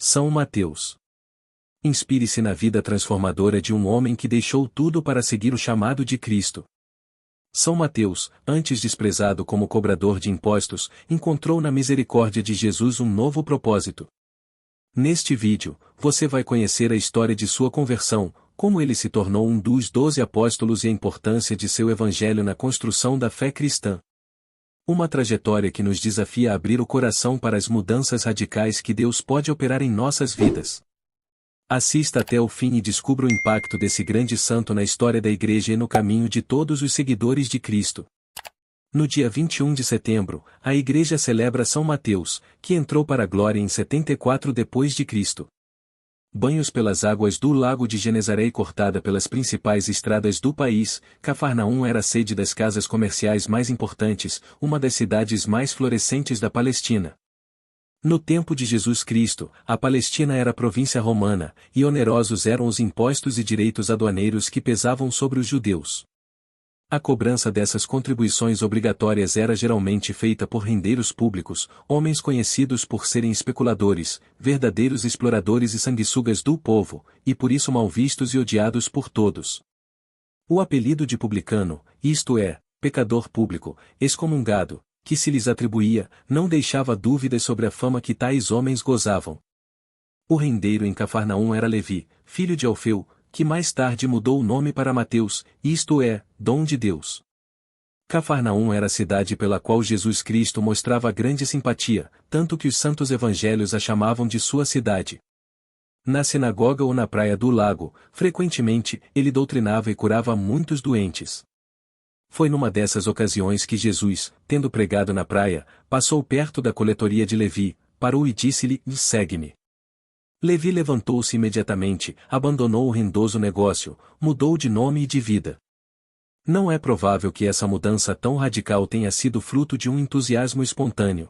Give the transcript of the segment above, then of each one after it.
São Mateus. Inspire-se na vida transformadora de um homem que deixou tudo para seguir o chamado de Cristo. São Mateus, antes desprezado como cobrador de impostos, encontrou na misericórdia de Jesus um novo propósito. Neste vídeo, você vai conhecer a história de sua conversão, como ele se tornou um dos 12 apóstolos e a importância de seu evangelho na construção da fé cristã. Uma trajetória que nos desafia a abrir o coração para as mudanças radicais que Deus pode operar em nossas vidas. Assista até o fim e descubra o impacto desse grande santo na história da Igreja e no caminho de todos os seguidores de Cristo. No dia 21 de setembro, a Igreja celebra São Mateus, que entrou para a glória em 74 d.C. Banhos pelas águas do Lago de Genezaré e cortada pelas principais estradas do país, Cafarnaum era a sede das casas comerciais mais importantes, uma das cidades mais florescentes da Palestina. No tempo de Jesus Cristo, a Palestina era província romana, e onerosos eram os impostos e direitos aduaneiros que pesavam sobre os judeus. A cobrança dessas contribuições obrigatórias era geralmente feita por rendeiros públicos, homens conhecidos por serem especuladores, verdadeiros exploradores e sanguessugas do povo, e por isso mal vistos e odiados por todos. O apelido de publicano, isto é, pecador público, excomungado, que se lhes atribuía, não deixava dúvidas sobre a fama que tais homens gozavam. O rendeiro em Cafarnaum era Levi, filho de Alfeu, que mais tarde mudou o nome para Mateus, isto é, dom de Deus. Cafarnaum era a cidade pela qual Jesus Cristo mostrava grande simpatia, tanto que os santos evangelhos a chamavam de sua cidade. Na sinagoga ou na praia do lago, frequentemente, ele doutrinava e curava muitos doentes. Foi numa dessas ocasiões que Jesus, tendo pregado na praia, passou perto da coletoria de Levi, parou e disse-lhe: "Segue-me." Levi levantou-se imediatamente, abandonou o rendoso negócio, mudou de nome e de vida. Não é provável que essa mudança tão radical tenha sido fruto de um entusiasmo espontâneo.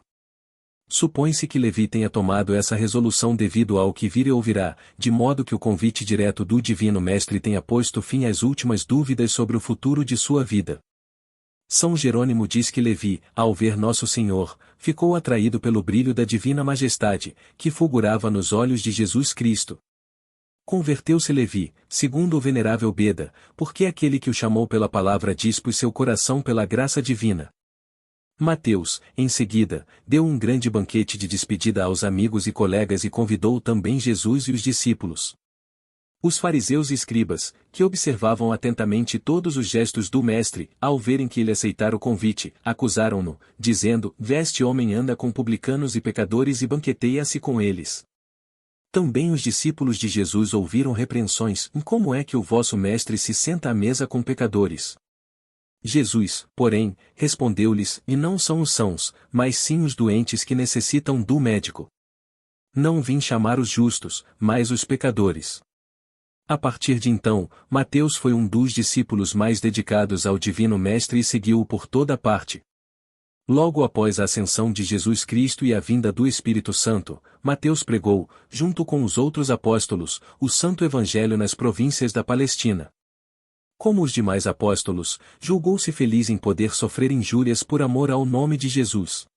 Supõe-se que Levi tenha tomado essa resolução devido ao que vir e ouvirá, de modo que o convite direto do Divino Mestre tenha posto fim às últimas dúvidas sobre o futuro de sua vida. São Jerônimo diz que Levi, ao ver Nosso Senhor, ficou atraído pelo brilho da divina majestade, que fulgurava nos olhos de Jesus Cristo. Converteu-se Levi, segundo o venerável Beda, porque aquele que o chamou pela palavra dispôs seu coração pela graça divina. Mateus, em seguida, deu um grande banquete de despedida aos amigos e colegas e convidou também Jesus e os discípulos. Os fariseus e escribas, que observavam atentamente todos os gestos do mestre, ao verem que ele aceitara o convite, acusaram-no, dizendo: "Este homem anda com publicanos e pecadores e banqueteia-se com eles." Também os discípulos de Jesus ouviram repreensões: "Como é que o vosso mestre se senta à mesa com pecadores?" Jesus, porém, respondeu-lhes: "E não são os sãos, mas sim os doentes que necessitam do médico. Não vim chamar os justos, mas os pecadores." A partir de então, Mateus foi um dos discípulos mais dedicados ao Divino Mestre e seguiu-o por toda parte. Logo após a ascensão de Jesus Cristo e a vinda do Espírito Santo, Mateus pregou, junto com os outros apóstolos, o Santo Evangelho nas províncias da Palestina. Como os demais apóstolos, julgou-se feliz em poder sofrer injúrias por amor ao nome de Jesus.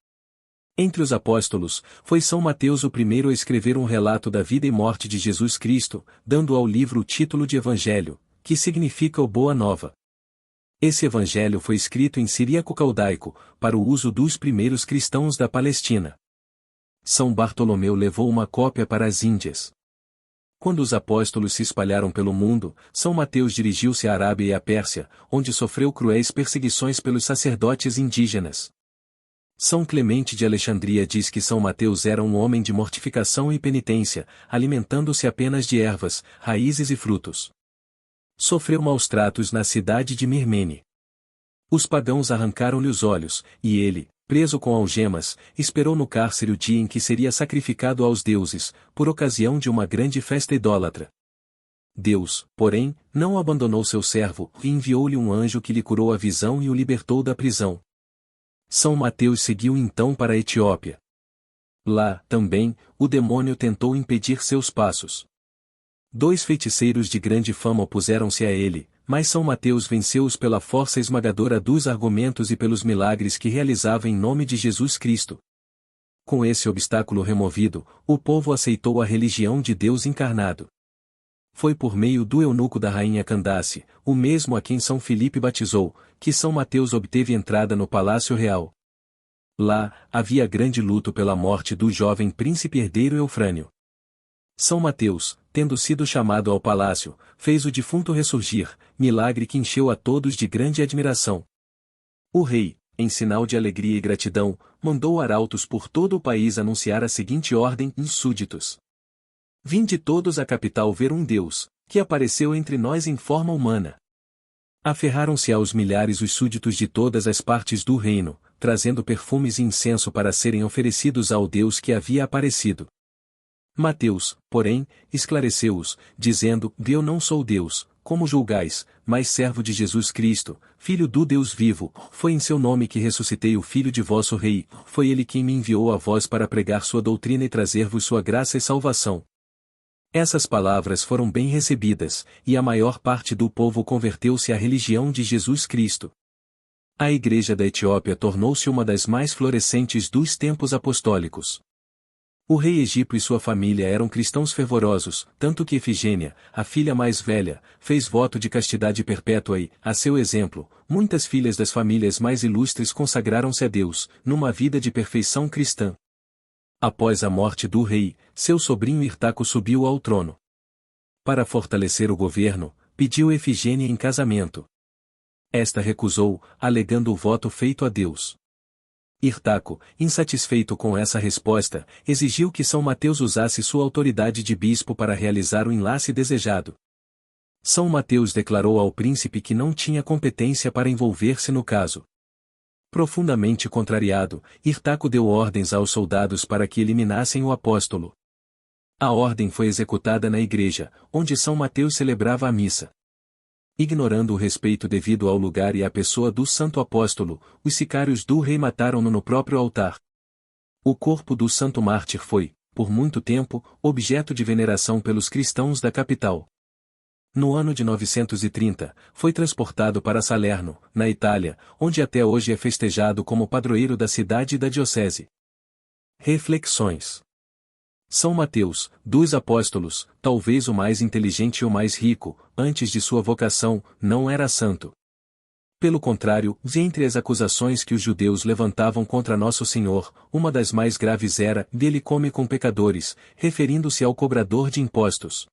Entre os apóstolos, foi São Mateus o primeiro a escrever um relato da vida e morte de Jesus Cristo, dando ao livro o título de Evangelho, que significa o Boa Nova. Esse evangelho foi escrito em siríaco-caldaico, para o uso dos primeiros cristãos da Palestina. São Bartolomeu levou uma cópia para as Índias. Quando os apóstolos se espalharam pelo mundo, São Mateus dirigiu-se à Arábia e à Pérsia, onde sofreu cruéis perseguições pelos sacerdotes indígenas. São Clemente de Alexandria diz que São Mateus era um homem de mortificação e penitência, alimentando-se apenas de ervas, raízes e frutos. Sofreu maus tratos na cidade de Mirmene. Os pagãos arrancaram-lhe os olhos, e ele, preso com algemas, esperou no cárcere o dia em que seria sacrificado aos deuses, por ocasião de uma grande festa idólatra. Deus, porém, não abandonou seu servo, e enviou-lhe um anjo que lhe curou a visão e o libertou da prisão. São Mateus seguiu então para a Etiópia. Lá, também, o demônio tentou impedir seus passos. 2 feiticeiros de grande fama opuseram-se a ele, mas São Mateus venceu-os pela força esmagadora dos argumentos e pelos milagres que realizava em nome de Jesus Cristo. com esse obstáculo removido, o povo aceitou a religião de Deus encarnado. Foi por meio do eunuco da rainha Candace, o mesmo a quem São Filipe batizou, que São Mateus obteve entrada no palácio real. Lá, havia grande luto pela morte do jovem príncipe herdeiro Eufrânio. São Mateus, tendo sido chamado ao palácio, fez o defunto ressurgir, milagre que encheu a todos de grande admiração. O rei, em sinal de alegria e gratidão, mandou arautos por todo o país anunciar a seguinte ordem aos súditos: Vinde todos à capital ver um Deus, que apareceu entre nós em forma humana. Aferraram-se aos milhares os súditos de todas as partes do reino, trazendo perfumes e incenso para serem oferecidos ao Deus que havia aparecido. Mateus, porém, esclareceu-os, dizendo: Eu não sou Deus, como julgais, mas servo de Jesus Cristo, Filho do Deus vivo. Foi em seu nome que ressuscitei o Filho de vosso Rei, foi ele quem me enviou a vós para pregar sua doutrina e trazer-vos sua graça e salvação. Essas palavras foram bem recebidas, e a maior parte do povo converteu-se à religião de Jesus Cristo. A Igreja da Etiópia tornou-se uma das mais florescentes dos tempos apostólicos. O rei egípcio e sua família eram cristãos fervorosos, tanto que Efigênia, a filha mais velha, fez voto de castidade perpétua e, a seu exemplo, muitas filhas das famílias mais ilustres consagraram-se a Deus, numa vida de perfeição cristã. Após a morte do rei, seu sobrinho Hirtaco subiu ao trono. Para fortalecer o governo, pediu Efigênia em casamento. Esta recusou, alegando o voto feito a Deus. Hirtaco, insatisfeito com essa resposta, exigiu que São Mateus usasse sua autoridade de bispo para realizar o enlace desejado. São Mateus declarou ao príncipe que não tinha competência para envolver-se no caso. Profundamente contrariado, Hirtaco deu ordens aos soldados para que eliminassem o apóstolo. A ordem foi executada na igreja, onde São Mateus celebrava a missa. Ignorando o respeito devido ao lugar e à pessoa do santo apóstolo, os sicários do rei mataram-no no próprio altar. O corpo do santo mártir foi, por muito tempo, objeto de veneração pelos cristãos da capital. No ano de 930, foi transportado para Salerno, na Itália, onde até hoje é festejado como padroeiro da cidade e da diocese. Reflexões. São Mateus, dos apóstolos, talvez o mais inteligente e o mais rico, antes de sua vocação, não era santo. Pelo contrário, entre as acusações que os judeus levantavam contra Nosso Senhor, uma das mais graves era: dele come com pecadores, referindo-se ao cobrador de impostos.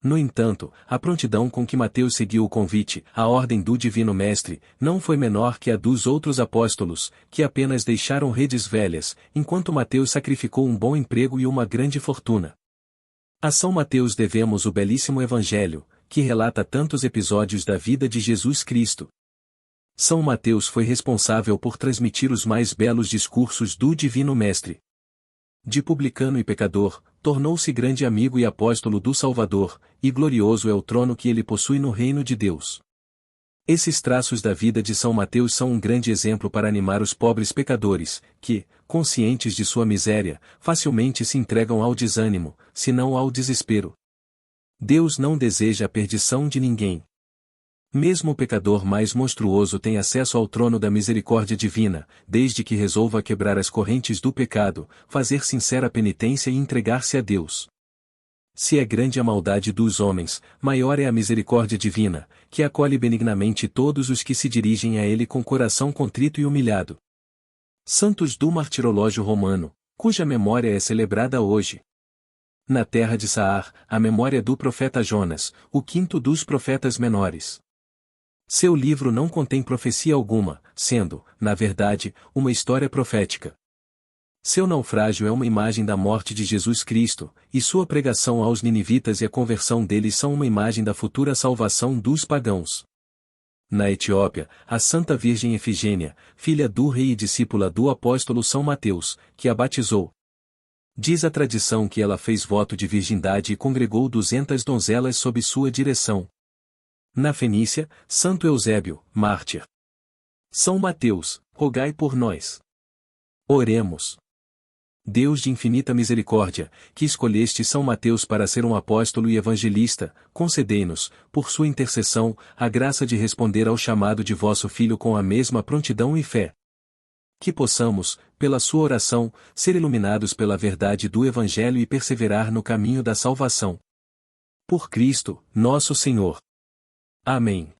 No entanto, a prontidão com que Mateus seguiu o convite, a ordem do Divino Mestre, não foi menor que a dos outros apóstolos, que apenas deixaram redes velhas, enquanto Mateus sacrificou um bom emprego e uma grande fortuna. A São Mateus devemos o belíssimo Evangelho, que relata tantos episódios da vida de Jesus Cristo. São Mateus foi responsável por transmitir os mais belos discursos do Divino Mestre. De publicano e pecador, tornou-se grande amigo e apóstolo do Salvador, e glorioso é o trono que ele possui no reino de Deus. Esses traços da vida de São Mateus são um grande exemplo para animar os pobres pecadores, que, conscientes de sua miséria, facilmente se entregam ao desânimo, se não ao desespero. Deus não deseja a perdição de ninguém. Mesmo o pecador mais monstruoso tem acesso ao trono da misericórdia divina, desde que resolva quebrar as correntes do pecado, fazer sincera penitência e entregar-se a Deus. Se é grande a maldade dos homens, maior é a misericórdia divina, que acolhe benignamente todos os que se dirigem a Ele com coração contrito e humilhado. Santos do Martirológio Romano, cuja memória é celebrada hoje. Na terra de Saar, a memória do profeta Jonas, o quinto dos profetas menores. Seu livro não contém profecia alguma, sendo, na verdade, uma história profética. Seu naufrágio é uma imagem da morte de Jesus Cristo, e sua pregação aos ninivitas e a conversão deles são uma imagem da futura salvação dos pagãos. Na Etiópia, a Santa Virgem Efigênia, filha do rei e discípula do apóstolo São Mateus, que a batizou. Diz a tradição que ela fez voto de virgindade e congregou 200 donzelas sob sua direção. Na Fenícia, Santo Eusébio, mártir. São Mateus, rogai por nós. Oremos. Deus de infinita misericórdia, que escolheste São Mateus para ser um apóstolo e evangelista, concedei-nos, por sua intercessão, a graça de responder ao chamado de vosso Filho com a mesma prontidão e fé. Que possamos, pela sua oração, ser iluminados pela verdade do Evangelho e perseverar no caminho da salvação. Por Cristo, nosso Senhor. Amém.